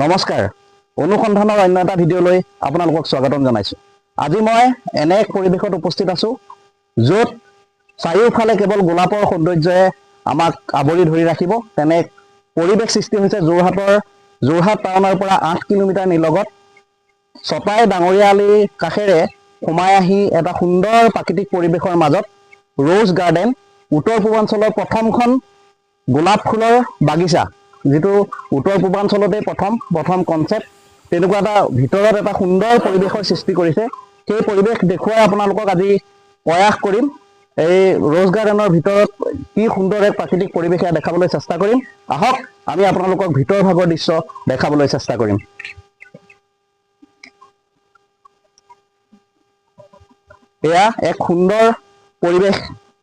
নমস্কাৰ অনুসন্ধানৰ অন্য এটা ভিডিঅ'লৈ আপোনালোকক স্বাগতম জনাইছো। আজি মই এনে এক পৰিৱেশত উপস্থিত আছো য'ত চাৰিওফালে কেৱল গোলাপৰ সৌন্দৰ্যই আমাক আৱৰি ধৰি ৰাখিব। তেনে পৰিৱেশ সৃষ্টি হৈছে যোৰহাট টাউনৰ পৰা 8 কিলোমিটাৰ নিলগত চপাই ডাঙৰীয়া আলিৰ কাষেৰে সোমাই আহি এটা সুন্দৰ প্ৰাকৃতিক পৰিৱেশৰ মাজত ৰ'জ গাৰ্ডেন, উত্তৰ পূৰ্বাঞ্চলৰ প্ৰথমখন গোলাপ ফুলৰ বাগিচা, যিটো উত্তৰ পূৰ্বাঞ্চলতে প্ৰথম কনচেপ্ট, তেনেকুৱা এটা ভিতৰত এটা সুন্দৰ পৰিৱেশৰ সৃষ্টি কৰিছে। সেই পৰিৱেশ দেখুৱাই আপোনালোকক আজি প্ৰয়াস কৰিম। এই ৰ'জ গাৰ্ডেনৰ ভিতৰত কি সুন্দৰ এক প্ৰাকৃতিক পৰিৱেশ দেখাবলৈ চেষ্টা কৰিম। আহক আমি আপোনালোকক ভিতৰ ভাগৰ দৃশ্য দেখাবলৈ চেষ্টা কৰিম। এয়া এক সুন্দৰ পৰিৱেশ,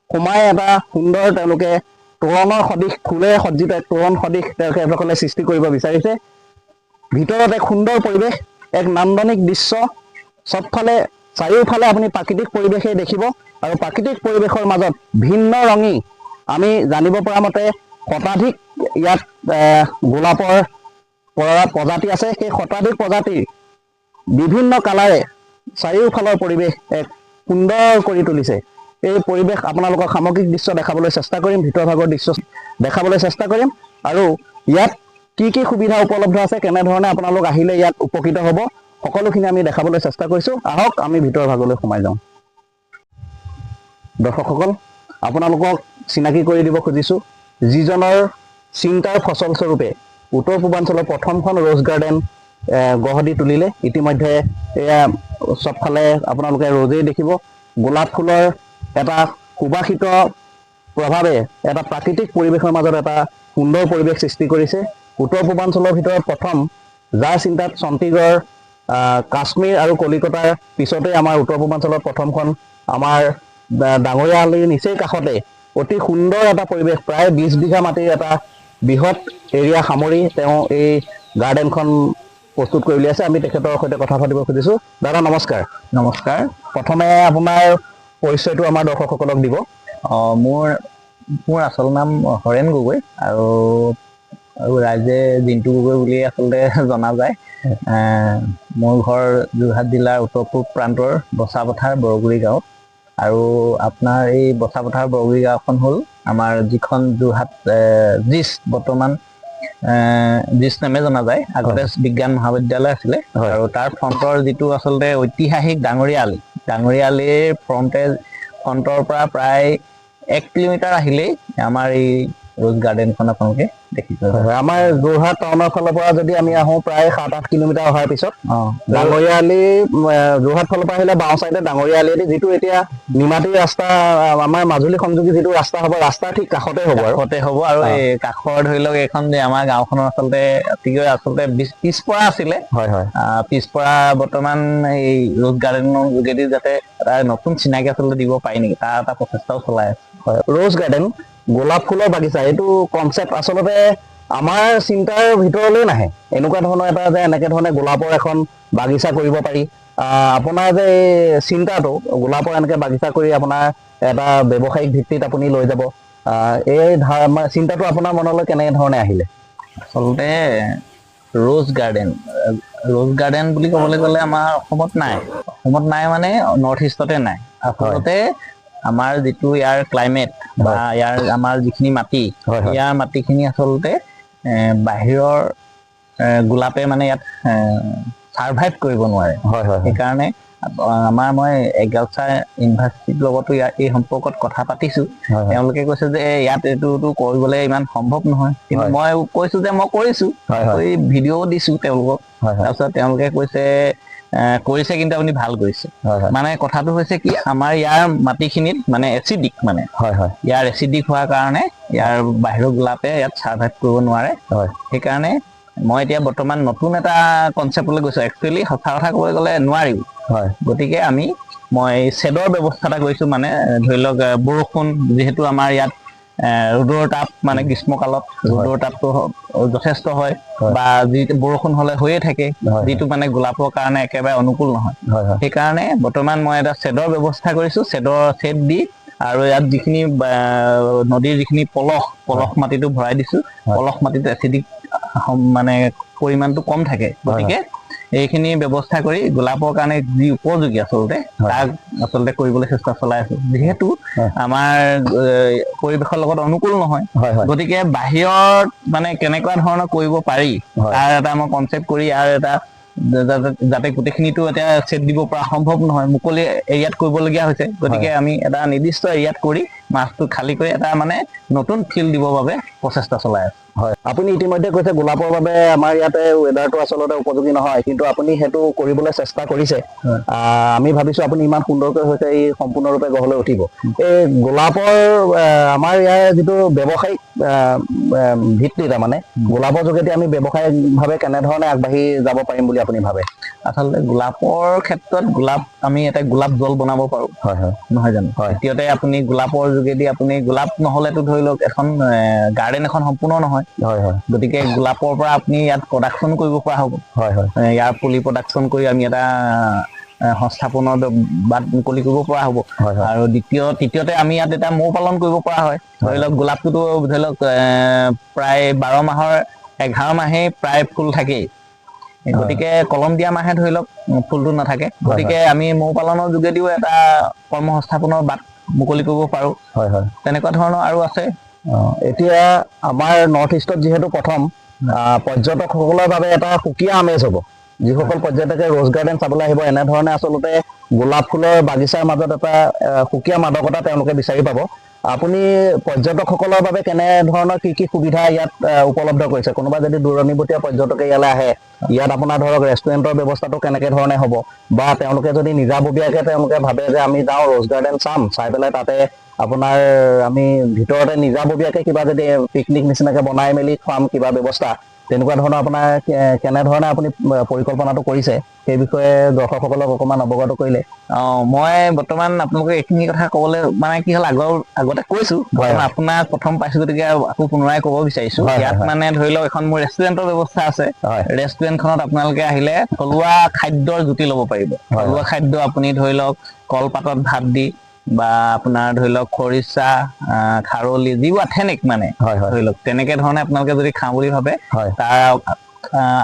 সোমাই এটা সুন্দৰ তেওঁলোকে তোৰণৰ সদৃশ ফুলেৰে সজ্জিত এক তোৰণ সদৃশ তেওঁলোকে সৃষ্টি কৰিব বিচাৰিছে। ভিতৰত এক সুন্দৰ পৰিৱেশ, এক নান্দনিক দৃশ্য, চবফালে চাৰিওফালে আপুনি প্ৰাকৃতিক পৰিৱেশেই দেখিব। আৰু প্ৰাকৃতিক পৰিৱেশৰ মাজত ভিন্ন ৰঙী, আমি জানিব পৰা মতে শতাধিক ইয়াত গোলাপৰ প্ৰজাতি আছে। সেই শতাধিক প্ৰজাতিৰ বিভিন্ন কালাৰে চাৰিওফালৰ পৰিৱেশ এক সুন্দৰ কৰি তুলিছে। এই পৰিৱেশ আপোনালোকক সামগ্ৰিক দৃশ্য দেখাবলৈ চেষ্টা কৰিম, ভিতৰ ভাগৰ দৃশ্য দেখাবলৈ চেষ্টা কৰিম। আৰু ইয়াত কি কি সুবিধা উপলব্ধ আছে, কেনেধৰণে আপোনালোক আহিলে ইয়াত উপকৃত হ'ব, সকলোখিনি আমি দেখাবলৈ চেষ্টা কৰিছোঁ। আহক আমি ভিতৰ ভাগলৈ সোমাই যাওঁ। দৰ্শকসকল, আপোনালোকক চিনাকি কৰি দিব খুজিছোঁ যিজনৰ চিন্তাৰ ফচলস্বৰূপে উত্তৰ পূৰ্বাঞ্চলৰ প্ৰথমখন ৰ'জ গাৰ্ডেন গঢ় দি তুলিলে। ইতিমধ্যে এয়া চবফালে আপোনালোকে ৰ'জেই দেখিব, গোলাপ ফুলৰ এটা সুবাসিত প্ৰভাৱে এটা প্ৰাকৃতিক পৰিৱেশৰ মাজত এটা সুন্দৰ পৰিৱেশ সৃষ্টি কৰিছে। উত্তৰ পূৰ্বাঞ্চলৰ ভিতৰত প্ৰথম, যাৰ চিন্তাত চণ্ডীগড়, কাশ্মীৰ আৰু কলিকতাৰ পিছতে আমাৰ উত্তৰ পূৰ্বাঞ্চলত প্ৰথমখন আমাৰ ডাঙৰীয়া আলিৰ নিচেই কাষতে অতি সুন্দৰ এটা পৰিৱেশ, প্ৰায় 20 বিঘা মাটিৰ এটা বৃহৎ এৰিয়া সামৰি তেওঁ এই গাৰ্ডেনখন প্ৰস্তুত কৰি উলিয়াইছে। আমি তেখেতৰ সৈতে কথা পাতিব খুজিছোঁ। দাদা নমস্কাৰ। নমস্কাৰ। প্ৰথমে আপোনাৰ পৰিচয়টো আমাৰ দৰ্শকসকলক দিব। মোৰ আচল নাম হৰেণ গগৈ আৰু ৰাইজে জিন্তু গগৈ বুলি আচলতে জনা যায়। মোৰ ঘৰ যোৰহাট জিলাৰ উত্তৰ পূব প্ৰান্তৰ বচাপথাৰ বৰগুৰি গাঁৱত। আৰু আপোনাৰ এই বচাপথাৰ বৰগুৰি গাঁওখন হ'ল আমাৰ যিখন যোৰহাট জিচ, বৰ্তমান জিচ নামে জনা যায়। আগতে বিজ্ঞান মহাবিদ্যালয় আছিলে। আৰু তাৰ ফ্ৰণ্টৰ যিটো আচলতে ঐতিহাসিক ডাঙৰীয়া আলিৰ ফ্ৰণ্টৰ পৰা প্ৰায় 1 কিলোমিটাৰ আহিলেই আমাৰ এই ৰ'জ গাৰ্ডেনখন আপোনালোকে দেখিব। আমাৰ যোৰহাট টাউনৰ ফালৰ পৰা যদি আমি আহোঁ প্ৰায় 7-8 কিলোমিটাৰ অহাৰ পিছত ডাঙৰীয়া আলি, যোৰহাট ফালৰ পৰা আহিলে বাওঁ চাইডে ডাঙৰীয়া আলি, যিটো এতিয়া নিমাতী ৰাস্তা, আমাৰ মাজুলী সংযোগী যিটো ৰাস্তা হ'ব, ৰাস্তাৰ ঠিক কাষতে হ'ব আৰু এই কাষৰ ধৰি লওক এইখন যে আমাৰ গাঁওখনৰ আচলতে পিছপৰা আছিলে। পিছপৰা বৰ্তমান এই ৰ'জ গাৰ্ডেনৰ যোগেদি যাতে এটা নতুন চিনাকি আচলতে দিব পাৰি নেকি, তাৰ এটা প্ৰচেষ্টাও চলাই আছে। ৰ'জ গাৰ্ডেন, গোলাপ ফুলৰ বাগিচা, এইটো কনচেপ্ট আচলতে আমাৰ চিন্তাৰ ভিতৰলৈ নাহে। এনেকুৱা ধৰণৰ এটা যে এনেকে ধৰণে গোলাপৰ এখন বাগিচা কৰিব পাৰি, আপোনাৰ যে এই চিন্তাটো গোলাপৰ এনেকে বাগিচা কৰি আপোনাৰ এটা ব্যৱসায়িক ভিত্তিত আপুনি লৈ যাব, এই চিন্তাটো আপোনাৰ মনলৈ কেনেধৰণে আহিলে? আচলতে ৰ'জ গাৰ্ডেন বুলি ক'বলৈ গ'লে আমাৰ অসমত নাই মানে নৰ্থ ইষ্টতে নাই। আচলতে আমাৰ যিটো ইয়াৰ ক্লাইমেট বা আমাৰ যিখিনি মাটি, ইয়াৰ মাটিখিনি আচলতে বাহিৰৰ গোলাপে মানে ইয়াত ছাৰ্ভাইভ কৰিব নোৱাৰে। সেইকাৰণে মই এগ্ৰিকালচাৰ ইউনিভাৰ্চিটিৰ লগতো এই সম্পৰ্কত কথা পাতিছোঁ। তেওঁলোকে কৈছে যে ইয়াত এইটোতো কৰিবলৈ ইমান সম্ভৱ নহয়, কিন্তু মই কৈছোঁ যে মই কৰিছোঁ, ভিডিঅ' দিছোঁ তেওঁলোকক। তাৰপিছত তেওঁলোকে কৈছে কৰিছে, কিন্তু আপুনি ভাল কৰিছে। মানে কথাটো হৈছে কি, আমাৰ ইয়াৰ মাটিখিনিত মানে এচিডিক, ইয়াৰ এচিডিক হোৱাৰ কাৰণে ইয়াৰ বাহিৰৰ গোলাপে ইয়াত ছাৰ্ভাইভ কৰিব নোৱাৰে। সেইকাৰণে মই এতিয়া বৰ্তমান নতুন এটা কনচেপ্টলৈ গৈছোঁ। একচুৱেলি সঁচা কথা ক'বলৈ গ'লে নোৱাৰিও। গতিকে মই শ্বেডৰ ব্যৱস্থা এটা কৰিছোঁ। মানে ধৰি লওক বৰষুণ, যিহেতু আমাৰ ইয়াত ৰ'দৰ তাপ, মানে গ্ৰীষ্মকালত ৰ'দৰ তাপটো যথেষ্ট হয়, বা যিটো বৰষুণ হ'লে হৈয়ে থাকে, যিটো মানে গোলাপৰ কাৰণে একেবাৰে অনুকূল নহয়। সেইকাৰণে বৰ্তমান মই এটা শ্বেডৰ ব্যৱস্থা কৰিছোঁ। শ্বেড দি আৰু ইয়াত যিখিনি নদীৰ যিখিনি পলস মাটিটো ভৰাই দিছোঁ। পলস মাটিটো এচিডিক মানে পৰিমাণটো কম থাকে, গতিকে এইখিনি ব্যৱস্থা কৰি গোলাপৰ কাৰণে যি উপযোগী আচলতে তাক আচলতে কৰিবলৈ চেষ্টা চলাই আছো। যিহেতু আমাৰ পৰিৱেশৰ লগত অনুকূল নহয়, গতিকে বাহিৰত মানে কেনেকুৱা ধৰণৰ কৰিব পাৰি তাৰ এটা মই কনচেপ্ট কৰি ইয়াৰ এটা যাতে গোটেইখিনিতো এতিয়া ছেট দিব পৰা সম্ভৱ নহয়, মুকলি এৰিয়াত কৰিবলগীয়া হৈছে। গতিকে আমি এটা নিৰ্দিষ্ট এৰিয়াত কৰি মাছটো খালী কৰি এটা মানে নতুন ফিল্ড দিবৰ বাবে প্ৰচেষ্টা চলাই আছো। হয়, আপুনি ইতিমধ্যে কৈছে গোলাপৰ বাবে আমাৰ ইয়াতে ৱেডাৰটো আচলতে উপযোগী নহয়, কিন্তু আপুনি সেইটো কৰিবলৈ চেষ্টা কৰিছে। আমি ভাবিছো আপুনি ইমান সুন্দৰকৈ হৈছে ই সম্পূৰ্ণৰূপে গঢ়লৈ উঠিব। এই গোলাপৰ আমাৰ ইয়াৰ যিটো ব্যৱসায়িক ভিত্তি, তাৰমানে গোলাপৰ যোগেদি আমি ব্যৱসায়িকভাৱে কেনেধৰণে আগবাঢ়ি যাব পাৰিম বুলি আপুনি ভাবে? আচলতে গোলাপৰ ক্ষেত্ৰত আমি এটা গোলাপ জল বনাব পাৰো, নহয় জানো? দ্বিতীয়তে আপুনি গোলাপৰ যোগেদি আপুনি গোলাপ নহলেতো ধৰি লওক এখন গাৰ্ডেন এখন সম্পূৰ্ণ নহয়। গতিকে গোলাপৰ পৰা আপুনি ইয়াত প্ৰডাকশ্যন কৰিব পৰা হ'ব। ইয়াৰ পুলি প্ৰডাকশ্যন কৰি আমি এটা সংস্থাপনৰ বাট মুকলি কৰিব পৰা হ'ব। আৰু তৃতীয়তে আমি ইয়াত এটা মৌ পালন কৰিব পৰা হয়। ধৰি লওক গোলাপটোতো ধৰি লওক প্ৰায় 12 মাহৰ 11 মাহেই প্ৰায় ফুল থাকেই, গতিকে কলম দিয়া মাহে ধৰি লওক ফুলটো নাথাকে। গতিকে আমি মৌ পালনৰ যোগেদিও এটা কৰ্মসংস্থাপনৰ বাট মুকলি কৰিব পাৰো। তেনেকুৱা ধৰণৰ আৰু আছে। এতিয়া আমাৰ নৰ্থ ইষ্টত যিহেতু প্ৰথম পৰ্যটকসকলৰ বাবে এটা সুকীয়া আমেজ হ'ব। যিসকল পৰ্যটকে ৰ'জ গাৰ্ডেন চাবলৈ আহিব, এনেধৰণে আচলতে গোলাপ ফুলৰ বাগিচাৰ মাজত এটা সুকীয়া মাদকতা তেওঁলোকে বিচাৰি পাব। আপুনি পৰ্যটকসকলৰ বাবে কেনেধৰণৰ কি সুবিধা ইয়াত উপলব্ধ কৰিছে? কোনোবা যদি দূৰণিবতীয়া পৰ্যটকে ইয়ালৈ আহে, ইয়াত আপোনাৰ ধৰক ৰেষ্টুৰেণ্টৰ ব্যৱস্থাটো কেনেকে ধৰণে হ'ব, বা তেওঁলোকে যদি নিজাববীয়াকে তেওঁলোকে ভাবে যে আমি যাওঁ ৰ'জ গাৰ্ডেন চাম, চাই পেলাই তাতে আপোনাৰ আমি ভিতৰতে নিজাববীয়াকে কিবা যদি পিকনিক নিচিনাকে বনাই মেলি খুৱাম কিবা ব্যৱস্থা, তেনেকুৱা ধৰণৰ আপোনাৰ কেনেধৰণে আপুনি পৰিকল্পনাটো কৰিছে সেই বিষয়ে দৰ্শকসকলক অকণমান অৱগত কৰিলে। মই বৰ্তমান আপোনালোকে এইখিনি কথা ক'বলৈ মানে কি হ'ল, আগতে কৈছো, আপোনাক প্ৰথম পাইছো গতিকে আকৌ পুনৰাই ক'ব বিচাৰিছো। ইয়াত মানে ধৰি লওক এখন মোৰ ৰেষ্টুৰেণ্টৰ ব্যৱস্থা আছে। ৰেষ্টুৰেণ্টখনত আপোনালোকে আহিলে থলুৱা খাদ্যৰ জুতি ল'ব পাৰিব। থলুৱা খাদ্য আপুনি ধৰি লওক কলপাতত ভাত দি, বা আপোনাৰ ধৰি লওক খৰিচা, খাৰলি, যিবোৰ অথেনিক মানে ধৰি লওক তেনেকে ধৰণে আপোনালোকে যদি খাওঁ বুলি ভাবে, তাৰ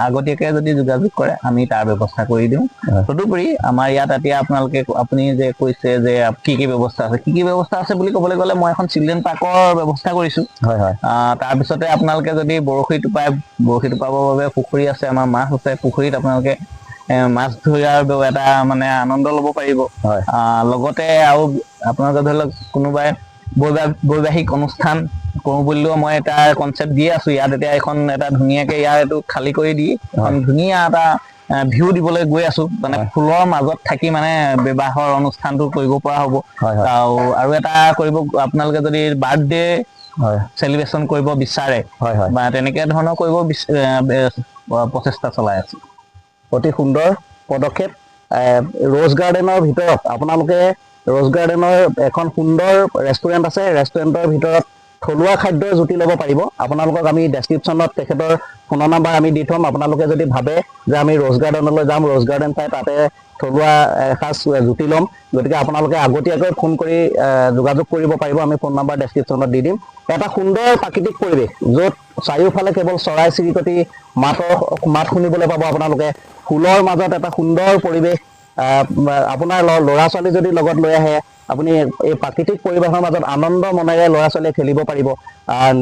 আগতীয়াকে যদি যোগাযোগ কৰে আমি তাৰ ব্যৱস্থা কৰি দিওঁ। তদুপৰি আমাৰ ইয়াত এতিয়া আপুনি যে কৈছে যে কি ব্যৱস্থা আছে, কি ব্যৱস্থা আছে বুলি ক'বলৈ গ'লে মই এখন চিলড্ৰেন পাৰ্কৰ ব্যৱস্থা কৰিছো। তাৰপিছতে আপোনালোকে যদি বৰশী টোপাবৰ বাবে পুখুৰী আছে, আমাৰ মাছ আছে, পুখুৰীত আপোনালোকে মাছ ধৰাৰ এটা মানে আনন্দ ল'ব পাৰিব। লগতে আৰু আপোনালোকে ধৰি লওক কোনোবাই বৈবাহিক অনুষ্ঠান কৰো বুলিলেও মই এটা কনচেপ্ট দি আছো। ইয়াত এতিয়া এখন এটা ধুনীয়াকে ইয়াৰ এইটো খালী কৰি দি এখন ধুনীয়া এটা ভিউ দিবলৈ গৈ আছো, মানে ফুলৰ মাজত থাকি মানে বিবাহৰ অনুষ্ঠানটো কৰিব পৰা হ'ব। আৰু এটা কৰিব, আপোনালোকে যদি বাৰ্থডে চেলিব্ৰেশ্যন কৰিব বিচাৰে বা তেনেকে ধৰণৰ কৰিব প্ৰচেষ্টা চলাই আছো। অতি সুন্দৰ পদক্ষেপ। ৰ'জ গাৰ্ডেনৰ ভিতৰত আপোনালোকে ৰ'জ গাৰ্ডেনৰ এখন সুন্দৰ ৰেষ্টুৰেণ্ট আছে, ৰেষ্টুৰেণ্টৰ ভিতৰত থলুৱা খাদ্যৰ জুতি ল'ব পাৰিব। আপোনালোকক আমি ডেছক্ৰিপশ্যনত তেখেতৰ ফোনৰ নাম্বাৰ আমি দি থ'ম। আপোনালোকে যদি ভাবে যে আমি ৰ'জ গাৰ্ডেনলৈ যাম, ৰ'জ গাৰ্ডেন চাই তাতে থলুৱা এসাঁজ জুতি ল'ম, গতিকে আপোনালোকে আগতীয়াকৈ ফোন কৰি যোগাযোগ কৰিব পাৰিব। আমি ফোন নাম্বাৰ ডেছক্ৰিপশ্যনত দি দিম। এটা সুন্দৰ প্ৰাকৃতিক পৰিৱেশ, য'ত চাৰিওফালে কেৱল চৰাই চিৰিকটি মাত শুনিবলৈ পাব আপোনালোকে। ফুলৰ মাজত এটা সুন্দৰ পৰিৱেশ। আপোনাৰ ল'ৰা ছোৱালী যদি লগত লৈ আহে, আপুনি এই প্ৰাকৃতিক পৰিৱেশৰ মাজত আনন্দ মনেৰে ল'ৰা ছোৱালীয়ে খেলিব পাৰিব।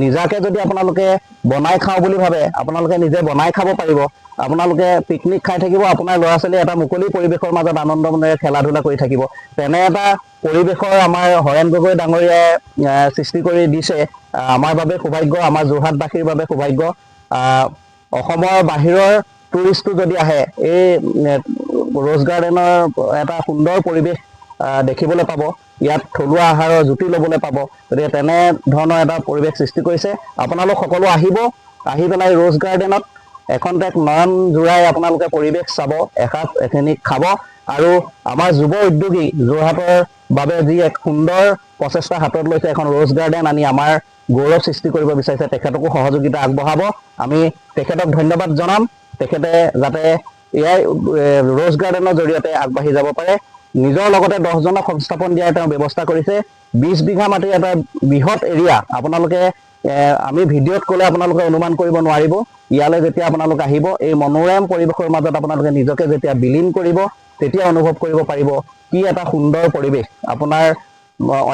নিজাকে যদি আপোনালোকে বনাই খাওঁ বুলি ভাবে, আপোনালোকে নিজে বনাই খাব পাৰিব। আপোনালোকে পিকনিক খাই থাকিব, আপোনাৰ ল'ৰা ছোৱালীয়ে এটা মুকলি পৰিৱেশৰ মাজত আনন্দ মনেৰে খেলা ধূলা কৰি থাকিব। তেনে এটা পৰিৱেশৰ আমাৰ হৰেণ গগৈ ডাঙৰীয়াই সৃষ্টি কৰি দিছে। আমাৰ বাবে সৌভাগ্য, আমাৰ যোৰহাটবাসীৰ বাবে সৌভাগ্য। অসমৰ বাহিৰৰ টুৰিষ্টটো যদি আহে, এই ৰ'জ গাৰ্ডেনৰ এটা সুন্দৰ পৰিৱেশ দেখিবলৈ পাব, ইয়াত থলুৱা আহাৰৰ জুতি ল'বলৈ পাব। গতিকে তেনে ধৰণৰ এটা পৰিৱেশ সৃষ্টি কৰিছে। আপোনালোক সকলো আহিব, আহি পেলাই ৰ'জ গাৰ্ডেনত এখন্তেক নয়ন জোৰাই আপোনালোকে পৰিৱেশ চাব, এসাঁজ এখিনি খাব। আৰু আমাৰ যুৱ উদ্যোগী যোৰহাটৰ বাবে যি এক সুন্দৰ প্ৰচেষ্টা হাতত লৈছে, এখন ৰ'জ গাৰ্ডেন আনি আমাৰ গৌৰৱ সৃষ্টি কৰিব বিচাৰিছে, তেখেতকো সহযোগিতা আগবঢ়াব। আমি তেখেতক ধন্যবাদ জনাম। তেখেতে যাতে এয়াই ৰ'জ গাৰ্ডেনৰ জৰিয়তে আগবাঢ়ি যাব পাৰে। নিজৰ লগতে 10জনক সংস্থাপন দিয়াৰ তেওঁ ব্যৱস্থা কৰিছে। 20 বিঘা মাটিৰ এটা বৃহৎ এৰিয়া আপোনালোকে আমি ভিডিঅ'ত ক'লে আপোনালোকে অনুমান কৰিব নোৱাৰিব। ইয়ালৈ যেতিয়া আপোনালোক আহিব, এই মনোৰম পৰিৱেশৰ মাজত আপোনালোকে নিজকে যেতিয়া বিলীন কৰিব, তেতিয়া অনুভৱ কৰিব পাৰিব কি এটা সুন্দৰ পৰিৱেশ। আপোনাৰ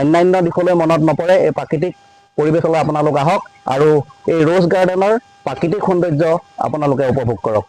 অন্যান্য দিশলৈ মনত নপৰে, এই প্ৰাকৃতিক পৰিৱেশলৈ আপোনালোক আহক আৰু এই ৰ'জ গাৰ্ডেনৰ প্ৰাকৃতিক সৌন্দৰ্য আপোনালোকে উপভোগ কৰক।